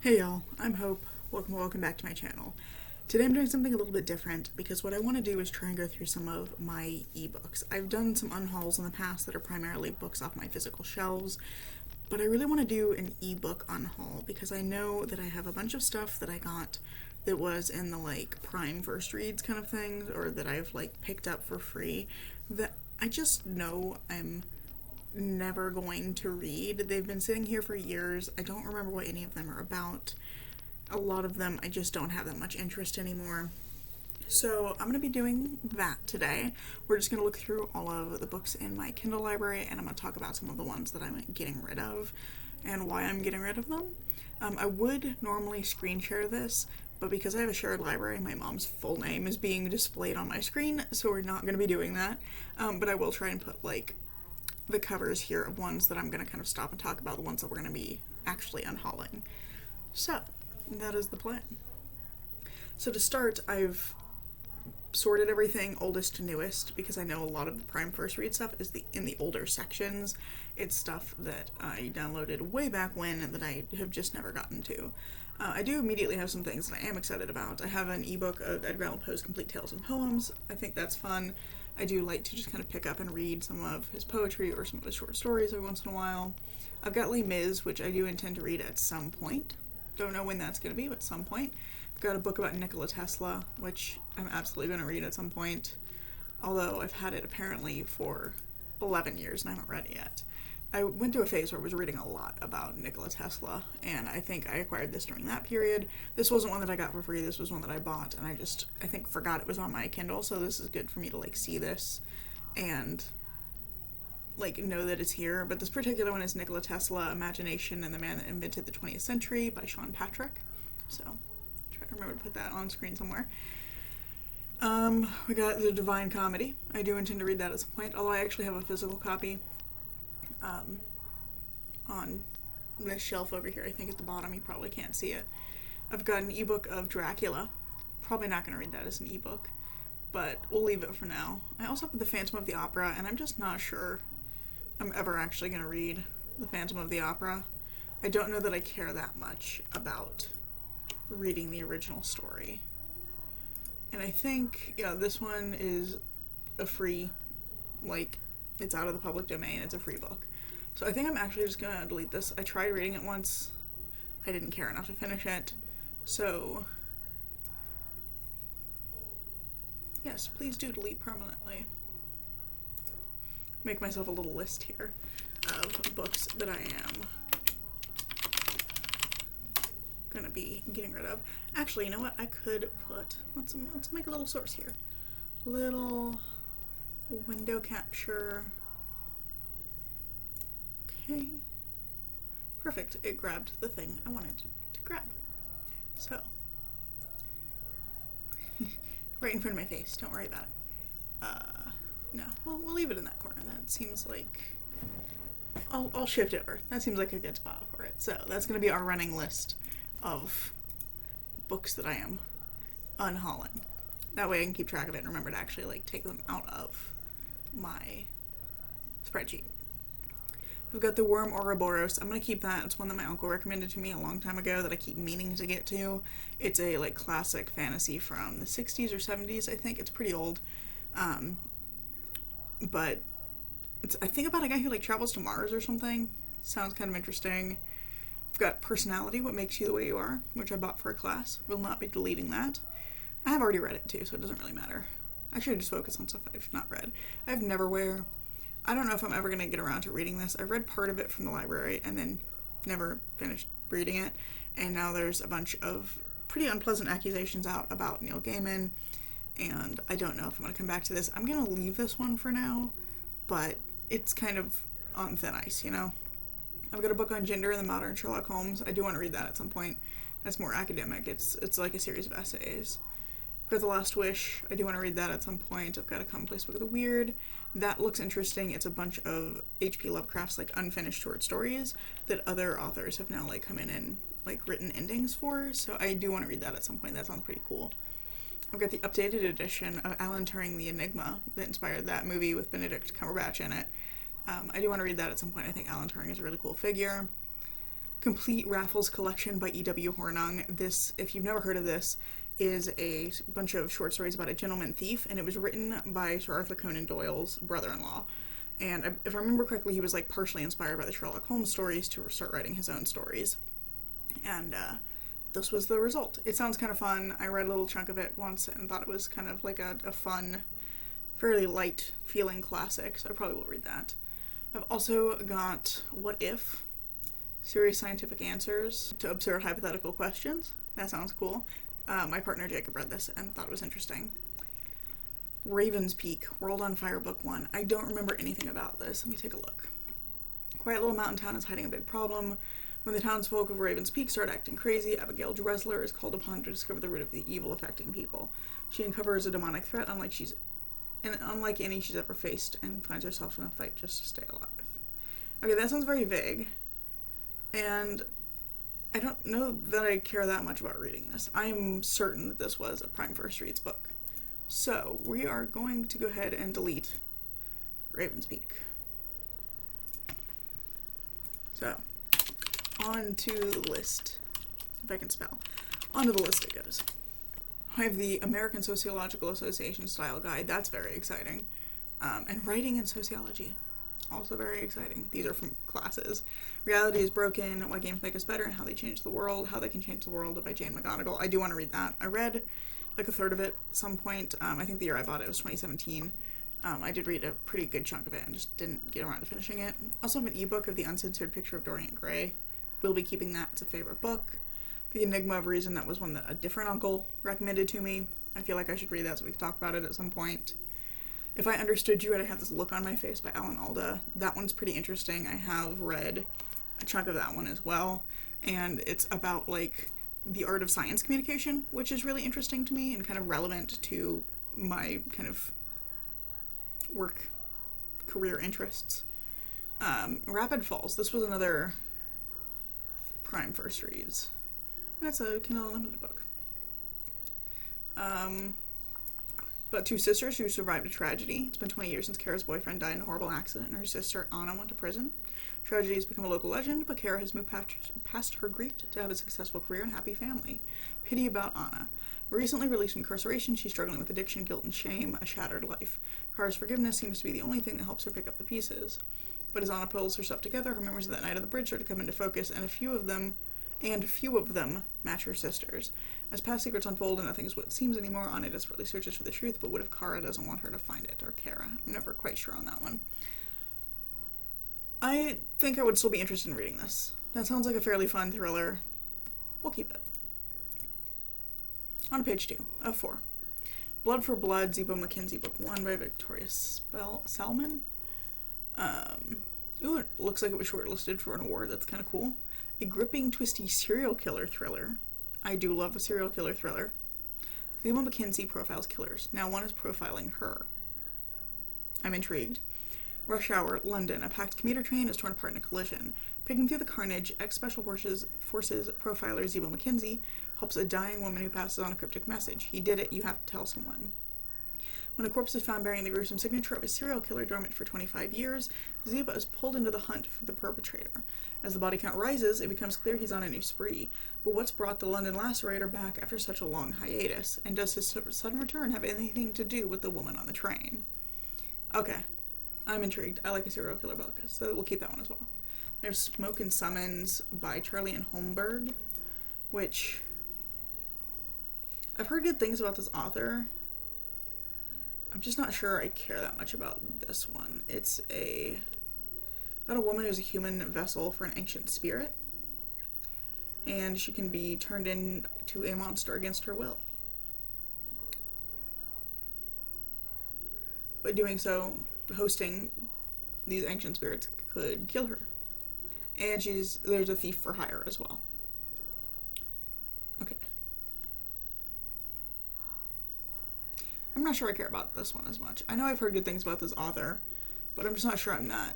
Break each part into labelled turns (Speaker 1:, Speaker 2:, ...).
Speaker 1: Hey y'all, I'm Hope. Welcome back to my channel. Today I'm doing something a little bit different because what I want to do is try and go through some of my ebooks. I've done some unhauls in the past that are primarily books off my physical shelves, but I really want to do an ebook unhaul because I know that I have a bunch of stuff that I got that was in the Prime first reads kind of thing, or that I've picked up for free, that I just know I'm never going to read. They've been sitting here for years. I don't remember what any of them are about. A lot of them I just don't have that much interest anymore. So I'm going to be doing that today. We're just going to look through all of the books in my Kindle library, and I'm going to talk about some of the ones that I'm getting rid of and why I'm getting rid of them. I would normally screen share this, but because I have a shared library, my mom's full name is being displayed on my screen, so we're not going to be doing that. But I will try and put the covers here of ones that I'm going to kind of stop and talk about, the ones that we're going to be actually unhauling. So, that is the plan. So to start, I've sorted everything oldest to newest because I know a lot of the Prime First Read stuff is in the older sections. It's stuff that I downloaded way back when that I have just never gotten to. I do immediately have some things that I am excited about. I have an ebook of Edgar Allan Poe's Complete Tales and Poems. I think that's fun. I do like to just kind of pick up and read some of his poetry or some of his short stories every once in a while. I've got Les Mis, which I do intend to read at some point. Don't know when that's going to be, but at some point. I've got a book about Nikola Tesla, which I'm absolutely going to read at some point. Although I've had it apparently for 11 years and I haven't read it yet. I went through a phase where I was reading a lot about Nikola Tesla, and I think I acquired this during that period. This wasn't one that I got for free, this was one that I bought, and I think forgot it was on my Kindle, so this is good for me to see this and know that it's here. But this particular one is Nikola Tesla, Imagination and the Man That Invented the 20th Century by Sean Patrick. So, try to remember to put that on screen somewhere. We got The Divine Comedy. I do intend to read that at some point, although I actually have a physical copy on this shelf over here. I think at the bottom, you probably can't see it. I've got an ebook of Dracula. Probably not going to read that as an ebook, but we'll leave it for now. I also have The Phantom of the Opera, and I'm just not sure I'm ever actually going to read The Phantom of the Opera. I don't know that I care that much about reading the original story. And I think, this one is a free, it's out of the public domain, it's a free book. So I think I'm actually just going to delete this. I tried reading it once. I didn't care enough to finish it. So, yes, please do delete permanently. Make myself a little list here of books that I am going to be getting rid of. Actually, you know what? I could put, let's make a little source here. Little window capture. Okay. Perfect. It grabbed the thing I wanted to grab. So, right in front of my face. Don't worry about it. No. Well, we'll leave it in that corner. That seems like... I'll shift over. That seems like a good spot for it. So, that's going to be our running list of books that I am unhauling. That way I can keep track of it and remember to actually take them out of my spreadsheet. I've got The Worm Ouroboros. I'm going to keep that. It's one that my uncle recommended to me a long time ago that I keep meaning to get to. It's a classic fantasy from the 60s or 70s, I think. It's pretty old. But it's, I think, about a guy who travels to Mars or something. Sounds kind of interesting. I've got Personality, What Makes You the Way You Are, which I bought for a class. Will not be deleting that. I have already read it too, so it doesn't really matter. I should just focus on stuff I've not read. I have Neverwhere. I don't know if I'm ever going to get around to reading this. I read part of it from the library and then never finished reading it. And now there's a bunch of pretty unpleasant accusations out about Neil Gaiman. And I don't know if I'm going to come back to this. I'm going to leave this one for now, but it's kind of on thin ice, I've got a book on gender in the modern Sherlock Holmes. I do want to read that at some point. That's more academic. It's like a series of essays. I've got The Last Wish. I do want to read that at some point. I've got A Commonplace Book of the Weird. That looks interesting. It's a bunch of H.P. Lovecraft's unfinished short stories that other authors have now come in and written endings for. So I do want to read that at some point. That sounds pretty cool. I've got the updated edition of Alan Turing the Enigma that inspired that movie with Benedict Cumberbatch in it. I do want to read that at some point. I think Alan Turing is a really cool figure. Complete Raffles Collection by E.W. Hornung. This, if you've never heard of this, is a bunch of short stories about a gentleman thief, and it was written by Sir Arthur Conan Doyle's brother-in-law. And if I remember correctly, he was like partially inspired by the Sherlock Holmes stories to start writing his own stories. And this was the result. It sounds kind of fun. I read a little chunk of it once and thought it was kind of like a fun, fairly light feeling classic, so I probably will read that. I've also got What If? Serious scientific answers to absurd hypothetical questions. That sounds cool. My partner Jacob read this and thought it was interesting. Raven's Peak, World on Fire, Book 1. I don't remember anything about this. Let me take a look. Quiet little mountain town is hiding a big problem. When the townsfolk of Raven's Peak start acting crazy, Abigail Dressler is called upon to discover the root of the evil affecting people. She uncovers a demonic threat unlike any she's ever faced, and finds herself in a fight just to stay alive. Okay, that sounds very vague. And I don't know that I care that much about reading this. I'm certain that this was a Prime First Reads book. So, we are going to go ahead and delete Raven's Peak. So, on to the list. If I can spell. Onto the list it goes. I have the American Sociological Association Style Guide. That's very exciting. And Writing in Sociology. Also very exciting. These are from classes. Reality is Broken, Why Games Make Us Better and How They Change the World, How They Can Change the World by Jane McGonigal. I do want to read that. I read like a third of it at some point. I think the year I bought it was 2017. I did read a pretty good chunk of it and just didn't get around to finishing it. Also have an ebook of The Uncensored Picture of Dorian Gray. Will be keeping that as a favorite book. The Enigma of Reason, that was one that a different uncle recommended to me. I feel like I should read that so we can talk about it at some point. If I Understood You, I'd have This Look on My Face by Alan Alda. That one's pretty interesting. I have read a chunk of that one as well. And it's about, like, the art of science communication, which is really interesting to me and kind of relevant to my kind of work career interests. Rapid Falls. This was another Prime First Reads. That's a Kindle Unlimited book. About two sisters who survived a tragedy. It's been 20 years since Kara's boyfriend died in a horrible accident, and her sister Anna went to prison. Tragedy has become a local legend, but Kara has moved past her grief to have a successful career and happy family. Pity about Anna. Recently released from incarceration, she's struggling with addiction, guilt, and shame, a shattered life. Kara's forgiveness seems to be the only thing that helps her pick up the pieces. But as Anna pulls herself together, her memories of that night on the bridge start to come into focus, and few of them match her sisters. As past secrets unfold and nothing is what it seems anymore, Anna desperately searches for the truth, but what if Kara doesn't want her to find it, or Kara? I'm never quite sure on that one. I think I would still be interested in reading this. That sounds like a fairly fun thriller. We'll keep it. On to page 2 of 4. Blood for Blood, Zebo McKenzie, Book 1 by Victoria Selman. Ooh, it looks like it was shortlisted for an award. That's kind of cool. A gripping, twisty serial killer thriller. I do love a serial killer thriller. Zebo McKenzie profiles killers. Now one is profiling her. I'm intrigued. Rush Hour, London. A packed commuter train is torn apart in a collision. Picking through the carnage, ex-Special Forces profiler Zebo McKenzie helps a dying woman who passes on a cryptic message. He did it, you have to tell someone. When a corpse is found bearing the gruesome signature of a serial killer dormant for 25 years, Zebo is pulled into the hunt for the perpetrator. As the body count rises, it becomes clear he's on a new spree. But what's brought the London lacerator back after such a long hiatus? And does his sudden return have anything to do with the woman on the train? Okay. I'm intrigued. I like a serial killer book, so we'll keep that one as well. There's Smoke and Summons by Charlie and Holmberg, which I've heard good things about this author. I'm just not sure I care that much about this one. It's about a woman who's a human vessel for an ancient spirit, and she can be turned into a monster against her will. But doing so, hosting these ancient spirits could kill her. And there's a thief for hire as well. Okay. I'm not sure I care about this one as much. I know I've heard good things about this author, but I'm just not sure I'm that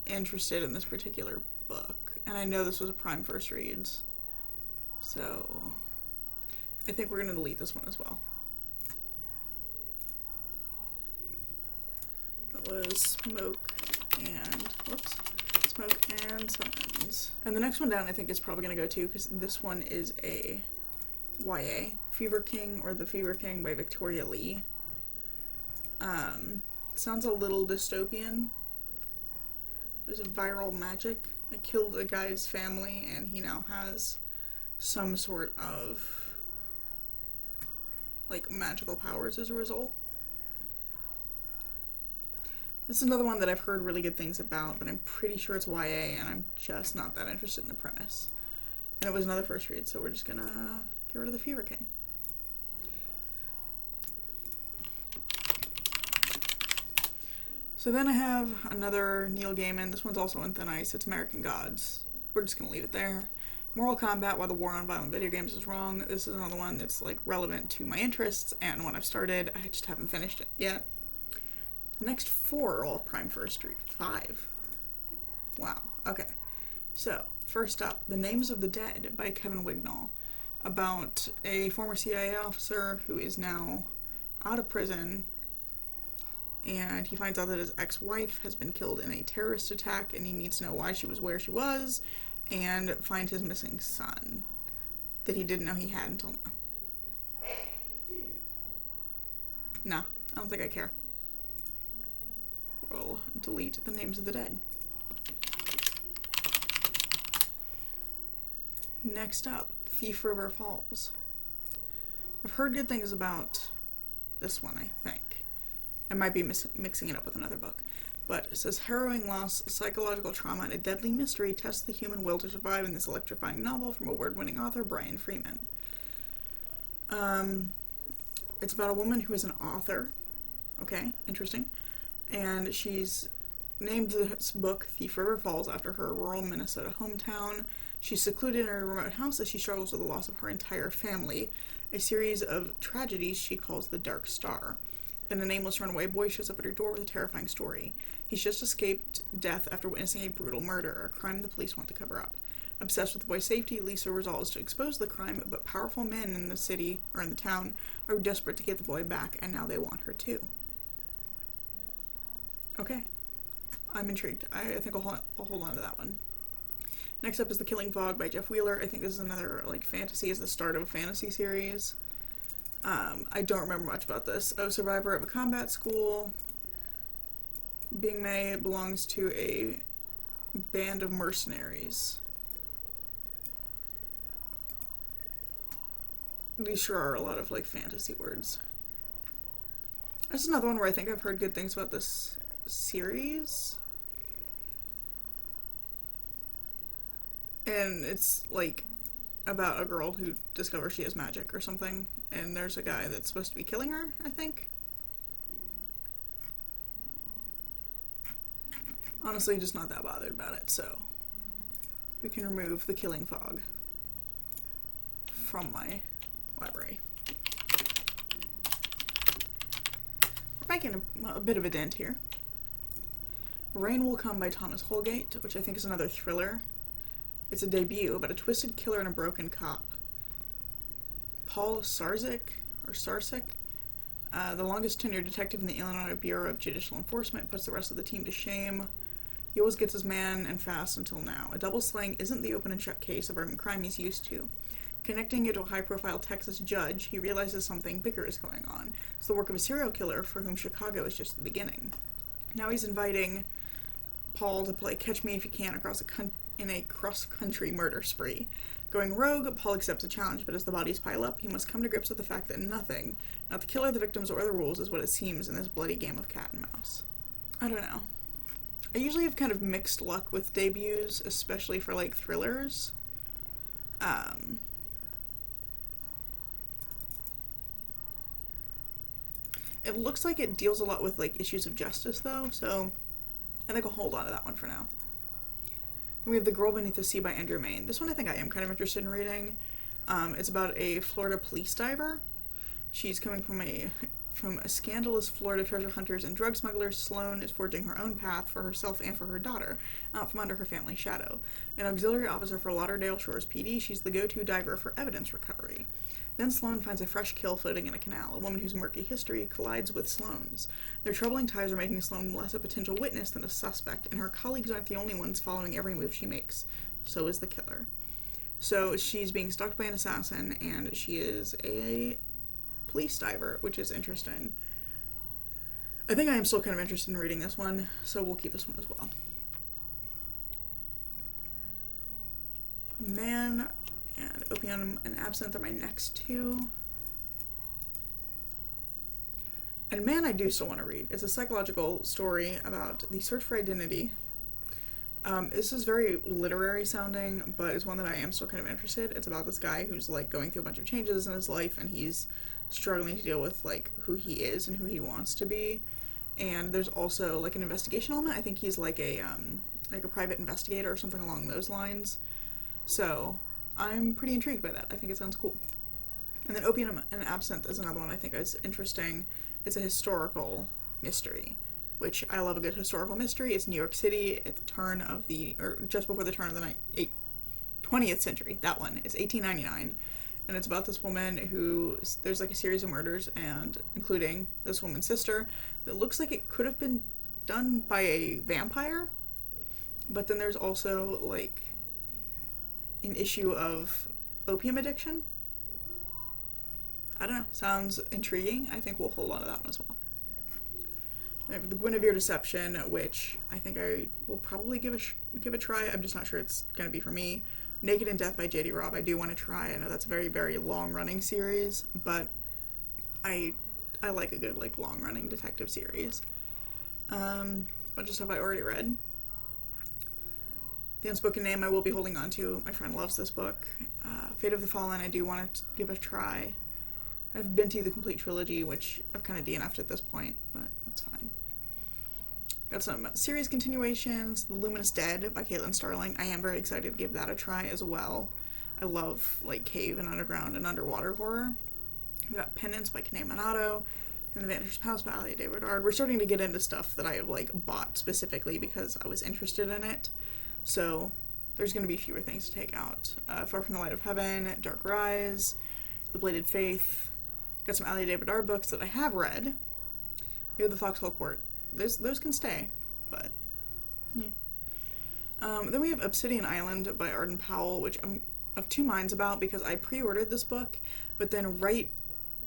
Speaker 1: interested in this particular book. And I know this was a Prime First Reads, so I think we're going to delete this one as well. Smoke and Summons. And the next one down I think is probably going to go too, because this one is a YA. Fever King, or The Fever King by Victoria Lee. Sounds a little dystopian. There's a viral magic. It killed a guy's family and he now has some sort of like magical powers as a result. This is another one that I've heard really good things about, but I'm pretty sure it's YA and I'm just not that interested in the premise. And it was another first read, so we're just gonna get rid of The Fever King. So then I have another Neil Gaiman. This one's also in Thin Ice. It's American Gods. We're just gonna leave it there. Moral Combat: Why the War on Violent Video Games is Wrong. This is another one that's like relevant to my interests and one I've started. I just haven't finished it yet. The next 4 are all Prime First Read. 5. Wow. Okay. So, first up, The Names of the Dead by Kevin Wignall, about a former CIA officer who is now out of prison, and he finds out that his ex-wife has been killed in a terrorist attack, and he needs to know why she was where she was, and find his missing son that he didn't know he had until now. Nah, I don't think I care. We'll delete The Names of the Dead. Next up, Thief River Falls. I've heard good things about this one, I think. I might be mixing it up with another book. But it says, harrowing loss, psychological trauma, and a deadly mystery test the human will to survive in this electrifying novel from award-winning author Brian Freeman. It's about a woman who is an author. Okay, interesting. And she's named this book Thief River Falls after her rural Minnesota hometown. She's secluded in her remote house as she struggles with the loss of her entire family, a series of tragedies she calls the Dark Star. Then a nameless runaway boy shows up at her door with a terrifying story. He's just escaped death after witnessing a brutal murder, a crime the police want to cover up. Obsessed with the boy's safety, Lisa resolves to expose the crime, but powerful men in the city, or in the town, are desperate to get the boy back, and now they want her too. Okay. I'm intrigued. I think I'll hold on to that one. Next up is The Killing Fog by Jeff Wheeler. I think this is another, like, fantasy. It's the start of a fantasy series. I don't remember much about this. A survivor of a combat school. Bing May belongs to a band of mercenaries. These sure are a lot of, like, fantasy words. This is another one where I think I've heard good things about this series. And it's, like, about a girl who discovers she has magic or something, and there's a guy that's supposed to be killing her, I think. Honestly, just not that bothered about it, so we can remove The Killing Fog from my library. We're making a bit of a dent here. Rain Will Come by Thomas Holgate, which I think is another thriller. It's a debut about a twisted killer and a broken cop. Paul Sarzik, the longest tenured detective in the Illinois Bureau of Judicial Enforcement, puts the rest of the team to shame. He always gets his man, and fast until now. A double slaying isn't the open and shut case of urban crime he's used to. Connecting it to a high-profile Texas judge, he realizes something bigger is going on. It's the work of a serial killer for whom Chicago is just the beginning. Now he's inviting Paul to play Catch Me If You Can in a cross-country murder spree. Going rogue, Paul accepts the challenge, but as the bodies pile up, he must come to grips with the fact that nothing, not the killer, the victims, or the rules, is what it seems in this bloody game of cat and mouse. I don't know. I usually have kind of mixed luck with debuts, especially for, like, thrillers. It looks like it deals a lot with, like, issues of justice, though, so I think I'll hold on to that one for now. Then we have The Girl Beneath the Sea by Andrew Mayne. This one I think I am kind of interested in reading. It's about a Florida police diver. She's coming from a From a scandalous Florida treasure hunters and drug smugglers, Sloane is forging her own path for herself and for her daughter, out from under her family's shadow. An auxiliary officer for Lauderdale Shores PD, she's the go-to diver for evidence recovery. Then Sloane finds a fresh kill floating in a canal. A woman whose murky history collides with Sloane's. Their troubling ties are making Sloane less a potential witness than a suspect, and her colleagues aren't the only ones following every move she makes. So is the killer. So she's being stalked by an assassin, and she is a police diver, which is interesting. I think I am still kind of interested in reading this one, so we'll keep this one as well. Man and Opium and Absinthe are my next two. And Man I do still want to read. It's a psychological story about the search for identity. This is very literary sounding, but it's one that I am still kind of interested. It's about this guy who's like going through a bunch of changes in his life, and he's struggling to deal with like who he is and who he wants to be. And there's also like an investigation element. I think he's like a private investigator or something along those lines. So I'm pretty intrigued by that. I think it sounds cool. And then Opium and Absinthe is another one I think is interesting. It's a historical mystery, which I love a good historical mystery. It's New York City at the turn of just before the turn of the 20th century. That one. It's 1899. And it's about this woman who, there's like a series of murders, and including this woman's sister, that looks like it could have been done by a vampire. But then there's also like an issue of opium addiction. I don't know. Sounds intriguing. I think we'll hold on to that one as well. I have the Guinevere Deception, which I think I will probably give a try. I'm just not sure it's going to be for me. Naked in Death by J.D. Robb, I do want to try. I know that's a very, very long-running series, but I like a good, like, long-running detective series. Bunch of stuff I already read. The Unspoken Name I will be holding on to. My friend loves this book. Fate of the Fallen I do want to give a try. I've been to the complete trilogy, which I've kind of DNF'd at this point, but it's fine. Got some series continuations. The Luminous Dead by Caitlin Starling. I am very excited to give that a try as well. I love like cave and underground and underwater horror. We got Penance by Kane Minato and The Vanished Palace by Alia de Rodard. We're starting to get into stuff that I have like bought specifically because I was interested in it. So there's going to be fewer things to take out. Far from the Light of Heaven, Dark Rise, The Bladed Faith. Got some Alia de Rodard books that I have read. We have The Foxhole Court. Those can stay, but yeah. Then we have Obsidian Island by Arden Powell, which I'm of two minds about because I pre-ordered this book, but then right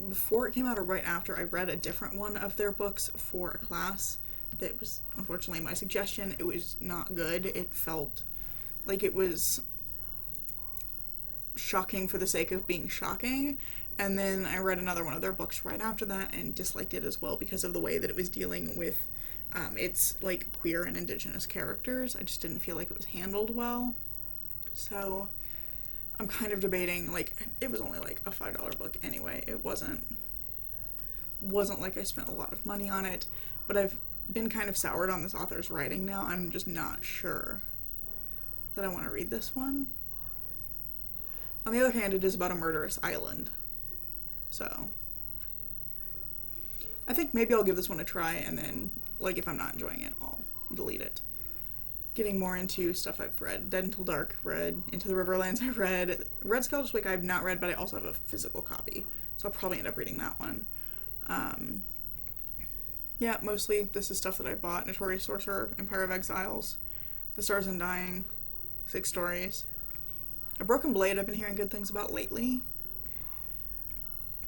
Speaker 1: before it came out or right after, I read a different one of their books for a class that was unfortunately my suggestion. It was not good. It felt like it was shocking for the sake of being shocking. And then I read another one of their books right after that and disliked it as well because of the way that it was dealing with its like queer and indigenous characters. I just didn't feel like it was handled well. So I'm kind of debating, like, it was only like a $5 book anyway. It wasn't like I spent a lot of money on it, but I've been kind of soured on this author's writing now. I'm just not sure that I want to read this one. On the other hand, it is about a murderous island. So I think maybe I'll give this one a try, and then, like, if I'm not enjoying it, I'll delete it. Getting more into stuff I've read. Dead Until Dark, read. Into the Riverlands, I've read. Red Skull's Wake, I've not read, but I also have a physical copy, so I'll probably end up reading that one. Yeah, mostly this is stuff that I bought. Notorious Sorcerer, Empire of Exiles, The Stars Undying, 6 stories. A Broken Blade I've been hearing good things about lately.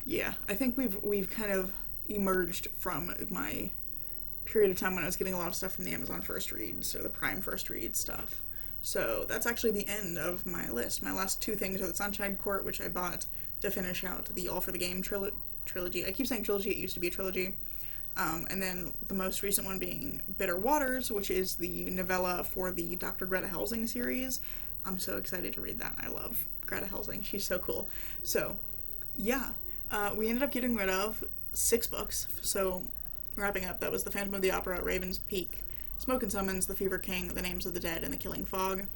Speaker 1: Yeah, I think we've kind of emerged from my period of time when I was getting a lot of stuff from the Amazon First Reads or the Prime First Read stuff. So that's actually the end of my list. My last 2 things are the Sunshine Court, which I bought to finish out the All for the Game trilogy. I keep saying trilogy, it used to be a trilogy. And then the most recent one being Bitter Waters, which is the novella for the Dr. Greta Helsing series. I'm so excited to read that. I love Greta Helsing. She's so cool. So, yeah. We ended up getting rid of 6 books. So, wrapping up, that was The Phantom of the Opera, Raven's Peak, Smoke and Summons, The Fever King, The Names of the Dead, and The Killing Fog.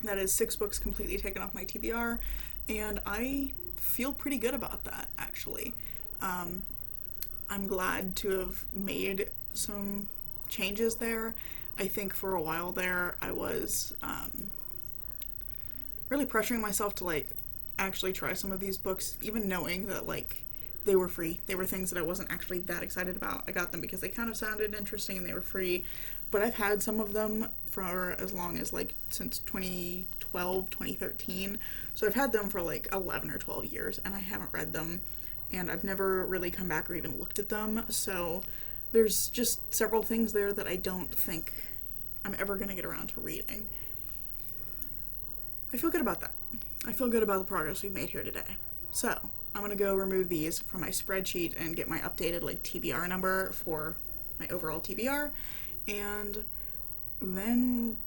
Speaker 1: That is 6 books completely taken off my TBR, and I feel pretty good about that, actually. I'm glad to have made some changes there. I think for a while there I was really pressuring myself to like actually try some of these books, even knowing that like they were free. They were things that I wasn't actually that excited about. I got them because they kind of sounded interesting and they were free. But I've had some of them for as long as like since 2012, 2013. So I've had them for like 11 or 12 years and I haven't read them, and I've never really come back or even looked at them. So there's just several things there that I don't think I'm ever going to get around to reading. I feel good about that. I feel good about the progress we've made here today. So I'm going to go remove these from my spreadsheet and get my updated like TBR number for my overall TBR, and then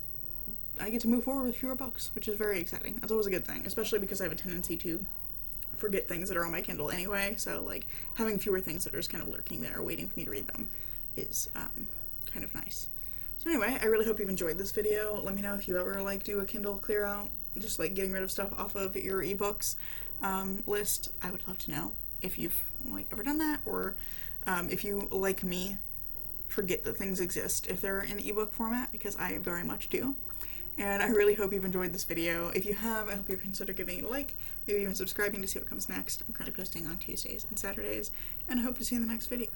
Speaker 1: I get to move forward with fewer books, which is very exciting. That's always a good thing, especially because I have a tendency to forget things that are on my Kindle anyway, so like having fewer things that are just kind of lurking there waiting for me to read them is kind of nice. So anyway, I really hope you've enjoyed this video. Let me know if you ever like do a Kindle clear out, just like getting rid of stuff off of your ebooks list. I would love to know if you've like ever done that, or if you, like me, forget that things exist if they're in ebook format, because I very much do. And I really hope you've enjoyed this video. If you have, I hope you'll consider giving it a like, maybe even subscribing to see what comes next. I'm currently posting on Tuesdays and Saturdays, and I hope to see you in the next video.